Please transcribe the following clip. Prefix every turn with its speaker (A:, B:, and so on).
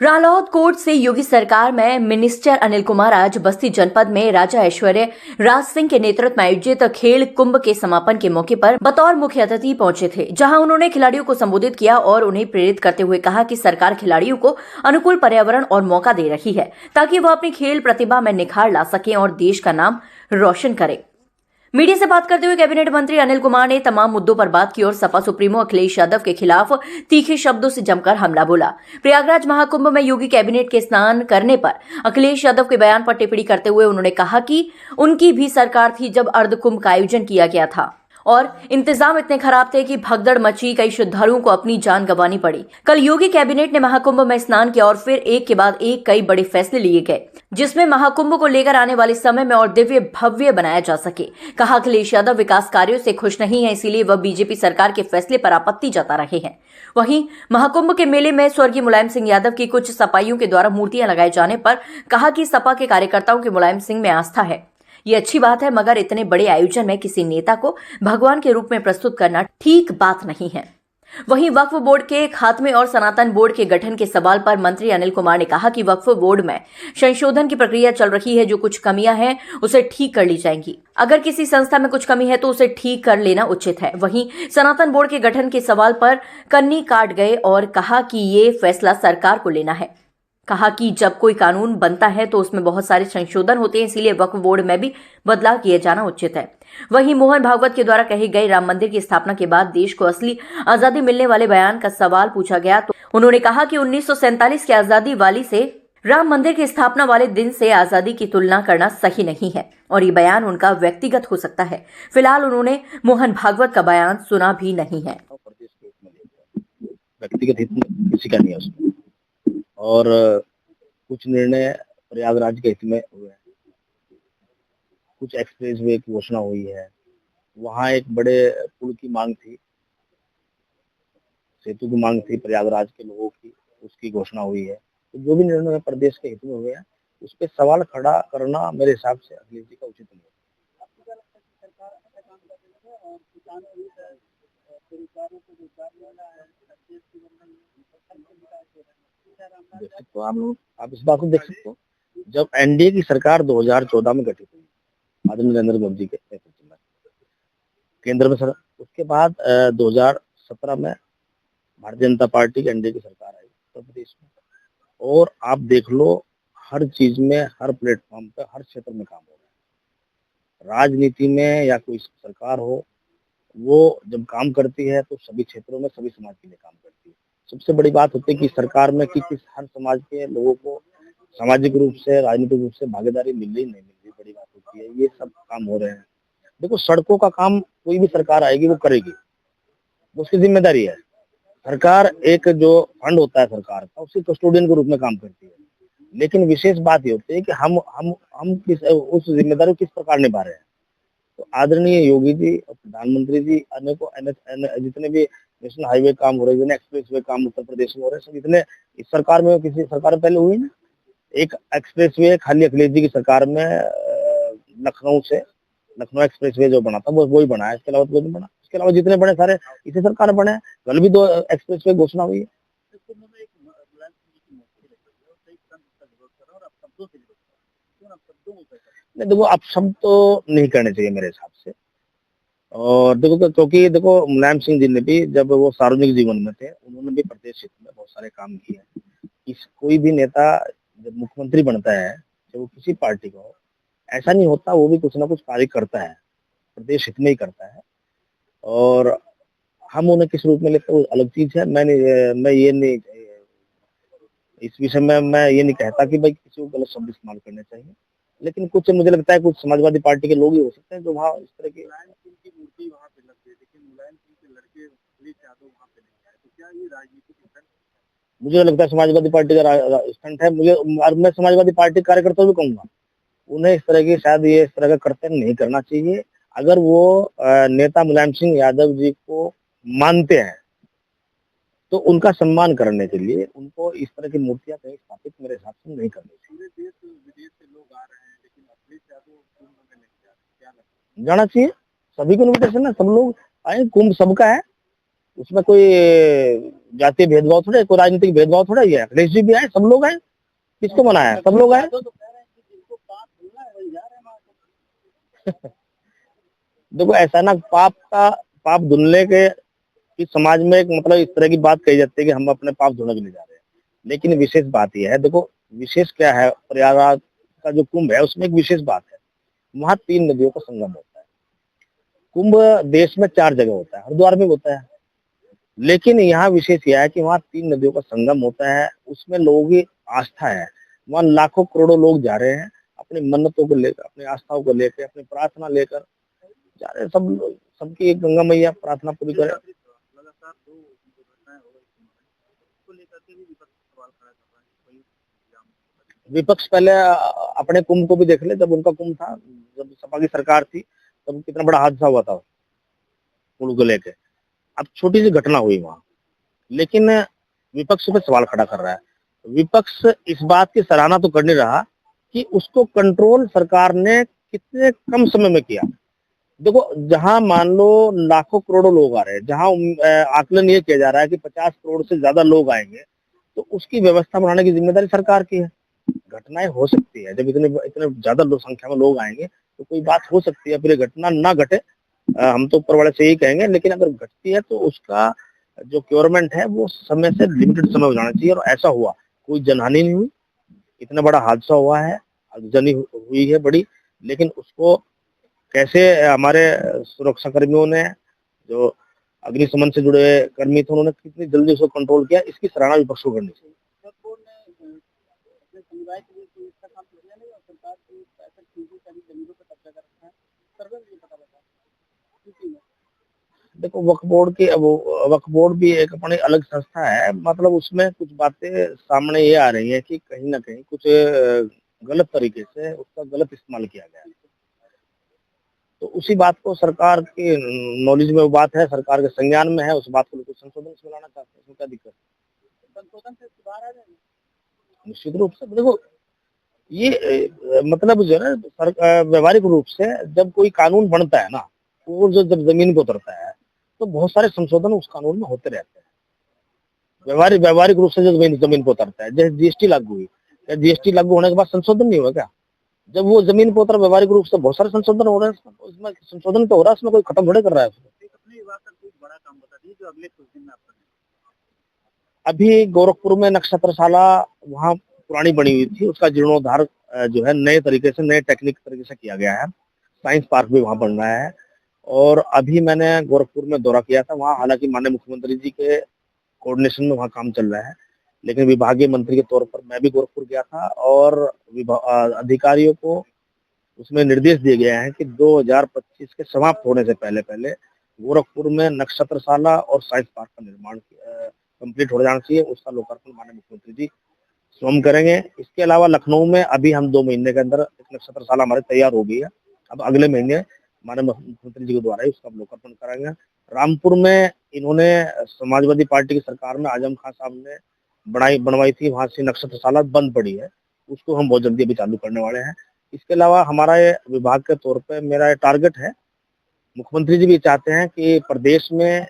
A: रालोद court से योगी सरकार में मिनिस्टर अनिल कुमार आज बस्ती जनपद में राजा ऐश्वर्य राज सिंह के नेतृत्व में आयोजित खेल कुंभ के समापन के मौके पर बतौर मुख्य अतिथि पहुंचे थे, जहां उन्होंने खिलाड़ियों को संबोधित किया और उन्हें प्रेरित करते हुए कहा कि सरकार खिलाड़ियों को अनुकूल पर्यावरण और मौका दे रही है ताकि वह अपनी खेल प्रतिभा में निखार ला सकें और देश का नाम रोशन करें। मीडिया से बात करते हुए कैबिनेट मंत्री अनिल कुमार ने तमाम मुद्दों पर बात की और सपा सुप्रीमो अखिलेश यादव के खिलाफ तीखे शब्दों से जमकर हमला बोला। प्रयागराज महाकुंभ में योगी कैबिनेट के स्नान करने पर अखिलेश यादव के बयान पर टिप्पणी करते हुए उन्होंने कहा कि उनकी भी सरकार थी जब अर्धकुंभ का आयोजन किया गया था और इंतजाम इतने खराब थे कि भगदड़ मची, कई श्रद्धालुओं को अपनी जान गंवानी पड़ी। कल योगी कैबिनेट ने महाकुंभ में स्नान किया और फिर एक के बाद एक कई बड़े फैसले लिए गए, जिसमें महाकुंभ को लेकर आने वाले समय में और दिव्य भव्य बनाया जा सके। कहा अखिलेश यादव विकास कार्यों से खुश नहीं है, इसीलिए वह बीजेपी सरकार के फैसले पर आपत्ति जता रहे हैं। वहीं महाकुंभ के मेले में स्वर्गीय मुलायम सिंह यादव की कुछ सपाइयों के द्वारा मूर्तियां लगाए जाने पर कहा कि सपा के कार्यकर्ताओं की मुलायम सिंह में आस्था है। ये अच्छी बात है, मगर इतने बड़े आयोजन में किसी नेता को भगवान के रूप में प्रस्तुत करना ठीक बात नहीं है। वहीं वक्फ बोर्ड के खात्मे और सनातन बोर्ड के गठन के सवाल पर मंत्री अनिल कुमार ने कहा कि वक्फ बोर्ड में संशोधन की प्रक्रिया चल रही है, जो कुछ कमियां हैं उसे ठीक कर ली जाएंगी। अगर किसी संस्था में कुछ कमी है तो उसे ठीक कर लेना उचित है। वहीं सनातन बोर्ड के गठन के सवाल पर कन्नी काट गए और कहा कि ये फैसला सरकार को लेना है। कहा कि जब कोई कानून बनता है तो उसमें बहुत सारे संशोधन होते हैं, इसीलिए वक्फ बोर्ड में भी बदलाव किए जाना उचित है। वहीं मोहन भागवत के द्वारा कहे गए राम मंदिर की स्थापना के बाद देश को असली आजादी मिलने वाले बयान का सवाल पूछा गया तो उन्होंने कहा कि 1947 की आजादी वाली से राम मंदिर की स्थापना वाले दिन से आजादी की तुलना करना सही नहीं है और ये बयान उनका व्यक्तिगत हो सकता है। फिलहाल उन्होंने मोहन भागवत का बयान सुना भी नहीं है।
B: व्यक्तिगत हित किसी का नहीं है उसमें, और कुछ निर्णय प्रयागराज के हित में हुए हैं। कुछ एक्सप्रेस वे की घोषणा हुई है, वहाँ एक बड़े पुल की मांग थी, सेतु की मांग थी प्रयागराज के लोगों की, उसकी घोषणा हुई है। तो जो भी निर्णय प्रदेश के हित में हुए हैं उस पर सवाल खड़ा करना मेरे हिसाब से अखिलेश जी का उचित नहीं है। देख सकते हो आप इस बात को देख सकते हो, जब एनडीए की सरकार 2014 में गठित हुई आदरणीय नरेंद्र मोदी के नेतृत्व में केंद्र में, सर उसके बाद 2017 में भारतीय जनता पार्टी की एनडीए की सरकार आई उत्तर प्रदेश में, और आप देख लो हर चीज में, हर प्लेटफॉर्म पे, हर क्षेत्र में काम हो रहा है। राजनीति में या कोई सरकार हो, वो जब काम करती है तो सभी क्षेत्रों में सभी समाज के लिए काम करती है। सबसे बड़ी बात होती है कि सरकार में कि किस हर समाज के लोगों को सामाजिक रूप से, राजनीतिक रूप से भागीदारी मिल रही नहीं मिल रही, बड़ी बात होती है। ये सब काम हो रहे हैं। देखो सड़कों का काम कोई भी सरकार आएगी वो करेगी, उसकी जिम्मेदारी है। सरकार एक जो फंड होता है सरकार का, उसके कस्टोडियन के रूप में काम करती है। लेकिन विशेष बात ये होती है कि हम किस उस जिम्मेदारी को किस प्रकार निभा रहे हैं। तो आदरणीय योगी जी और प्रधानमंत्री जी अनेकों जितने भी नेशनल हाईवे काम हो रहे हैं, एक्सप्रेस वे काम उत्तर प्रदेश में हो रहे हैं, सब इतने इस सरकार में किसी सरकार में पहले हुई ना। एक एक्सप्रेस वे खाली अखिलेश जी की सरकार में लखनऊ एक्सप्रेस वे जो बना था वो वही बना है, इसके अलावा तो कोई नहीं बना। इसके अलावा जितने बड़े सारे इसी सरकार बने हैं। कल भी 2 एक्सप्रेस वे घोषणा हुई है। नहीं देखो, अब शब्द तो नहीं करने चाहिए मेरे हिसाब से। और देखो क्योंकि देखो मुलायम सिंह जी ने भी जब वो सार्वजनिक जीवन में थे, उन्होंने भी प्रदेश क्षेत्र में बहुत सारे काम किए हैं। कोई भी नेता जब मुख्यमंत्री बनता है, चाहे वो किसी पार्टी का हो, ऐसा नहीं होता, वो भी कुछ ना कुछ कार्य करता है, प्रदेश हित में ही करता है। और हम उन्हें किस रूप में लेते हैं वो अलग चीज है। मैं ये नहीं, इस विषय में मैं ये नहीं कहता कि भाई किसी को गलत शब्द इस्तेमाल करने चाहिए, लेकिन कुछ मुझे लगता है कुछ समाजवादी पार्टी के लोग ही हो सकते हैं जो वहाँ इस तरह की मूर्ति वहाँ पे लग गई, लेकिन मुलायम सिंह के लड़के अखिलेश यादव वहाँ पे नहीं आए। तो क्या ये राजनीतिक स्टंट? मुझे लगता है समाजवादी पार्टी का स्टंट है। मैं समाजवादी पार्टी कार्यकर्ता भी कहूंगा, उन्हें इस तरह की शायद ये इस तरह का कर्तव्य नहीं करना चाहिए। अगर वो नेता मुलायम सिंह यादव जी को मानते हैं तो उनका सम्मान करने के लिए उनको इस तरह की मूर्तियां कहीं स्थापित मेरे हिसाब से नहीं करनी चाहिए। पूरे देश विदेश से लोग आ रहे हैं, लेकिन अखिलेश यादव कुंभ में नहीं जा रहे, क्या लगता है? जाना चाहिए, सभी को इन्विटेशन है, सब लोग आए, कुंभ सबका है, उसमें कोई जातीय भेदभाव थोड़ा है, कोई राजनीतिक भेदभाव थोड़ा ही है। अखिलेश जी भी आए, सब लोग आए, किसको मना है, सब लोग आए। देखो ऐसा ना, पाप धुलने के कि समाज में एक मतलब इस तरह की बात कही जाती है कि हम अपने पाप धुलने के लिए जा रहे हैं, लेकिन विशेष बात यह है, देखो विशेष क्या है, प्रयागराज का जो कुंभ है उसमें एक विशेष बात है, वहां 3 नदियों का संगम होता है। कुंभ देश में 4 जगह होता है, हरिद्वार में होता है, लेकिन यहाँ विशेष यह है कि वहाँ 3 नदियों का संगम होता है, उसमें लोगों की आस्था है, वहाँ लाखों करोड़ों लोग जा रहे हैं अपनी मन्नतों को लेकर, अपनी आस्थाओं को लेकर, अपनी प्रार्थना लेकर जा रहे हैं सब लोग। सबकी गंगा मैया प्रार्थना पूरी करे। विपक्ष पहले अपने कुंभ को भी देख ले, जब उनका कुंभ था, जब सपा की सरकार थी, तब कितना बड़ा हादसा हुआ था कुंभ को लेके। अब छोटी सी घटना हुई वहां, लेकिन विपक्ष पे सवाल खड़ा कर रहा है। विपक्ष इस बात की सराहना तो कर नहीं रहा कि उसको कंट्रोल सरकार ने कितने कम समय में किया। देखो जहां मान लो लाखों करोड़ों लोग आ रहे हैं, जहां आकलन ये किया जा रहा है कि 50 करोड़ से ज्यादा लोग आएंगे, तो उसकी व्यवस्था बनाने की जिम्मेदारी सरकार की है। घटनाएं हो सकती है, जब इतने इतने ज्यादा लोग संख्या में लोग आएंगे तो कोई बात हो सकती है, फिर ये घटना ना घटे, हम तो ऊपर वाले से यही कहेंगे, लेकिन अगर घटती है तो उसका जो क्योरमेंट है वो समय से लिमिटेड समय हो जाना चाहिए। और ऐसा हुआ, कोई जनहानि नहीं हुई, इतना बड़ा हादसा हुआ है, आगजनी हुई है बड़ी, लेकिन उसको कैसे हमारे सुरक्षा कर्मियों ने, जो अग्निशमन से जुड़े कर्मी थे, उन्होंने कितनी जल्दी उसको कंट्रोल किया, इसकी सराहना विपक्ष को करनी चाहिए। देखो वक्फ बोर्ड भी एक अपनी अलग संस्था है, मतलब उसमें कुछ बातें सामने ये आ रही है कि कहीं ना कहीं कुछ गलत तरीके से उसका गलत इस्तेमाल किया गया है। तो उसी बात को सरकार के नॉलेज में वो बात है, सरकार के संज्ञान में है, उस बात को लेकर संशोधन में लाना चाहते हैं, उसमें क्या दिक्कत है? संशोधन से सुधार आ जाएगा निश्चित रूप से। देखो ये मतलब जो है ना, व्यवहारिक रूप से जब कोई कानून बनता है ना, वो जो जब जमीन पे उतरता है तो बहुत सारे संशोधन उस कानून में होते रहते हैं। व्यवहारिक रूप से जो जमीन पे उतरता है, जैसे जीएसटी लागू हुई, क्या जीएसटी लागू होने के बाद संशोधन नहीं हुआ क्या? जब वो जमीन पे उतर व्यवहारिक रूप से बहुत सारे संशोधन हो रहे हैं, उसमें संशोधन तो हो रहा है, उसमें कोई खत्म थोड़े कर रहा है। अभी गोरखपुर में नक्षत्रशाला वहाँ पुरानी बनी हुई थी, उसका जीर्णोद्धार जो है नए तरीके से, नए टेक्निक तरीके से किया गया है। साइंस पार्क भी वहाँ बन रहा है। और अभी मैंने गोरखपुर में दौरा किया था, वहाँ हालांकि माननीय मुख्यमंत्री जी के कोऑर्डिनेशन में वहाँ काम चल रहा है, लेकिन विभागीय मंत्री के तौर पर मैं भी गोरखपुर गया था और अधिकारियों को उसमें निर्देश दिए गए हैं कि 2025 के समाप्त होने से पहले पहले गोरखपुर में नक्षत्रशाला और साइंस पार्क का निर्माण कंप्लीट हो जाना चाहिए। उसका लोकार्पण माननीय मुख्यमंत्री जी स्वयं करेंगे। इसके अलावा लखनऊ में अभी हम 2 महीने के अंदर एक नक्षत्रशाला हमारी तैयार हो गई है, अब अगले महीने माननीय मुख्यमंत्री जी के द्वारा ही उसका लोकार्पण कराएंगे। रामपुर में इन्होंने समाजवादी पार्टी की सरकार में आजम खान साहब ने बनवाई थी, वहां से नक्षत्रशाला बंद पड़ी है, उसको हम बहुत जल्दी अभी चालू करने वाले हैं। इसके अलावा हमारा ये विभाग के तौर पे मेरा टारगेट है, मुख्यमंत्री जी भी चाहते हैं कि प्रदेश में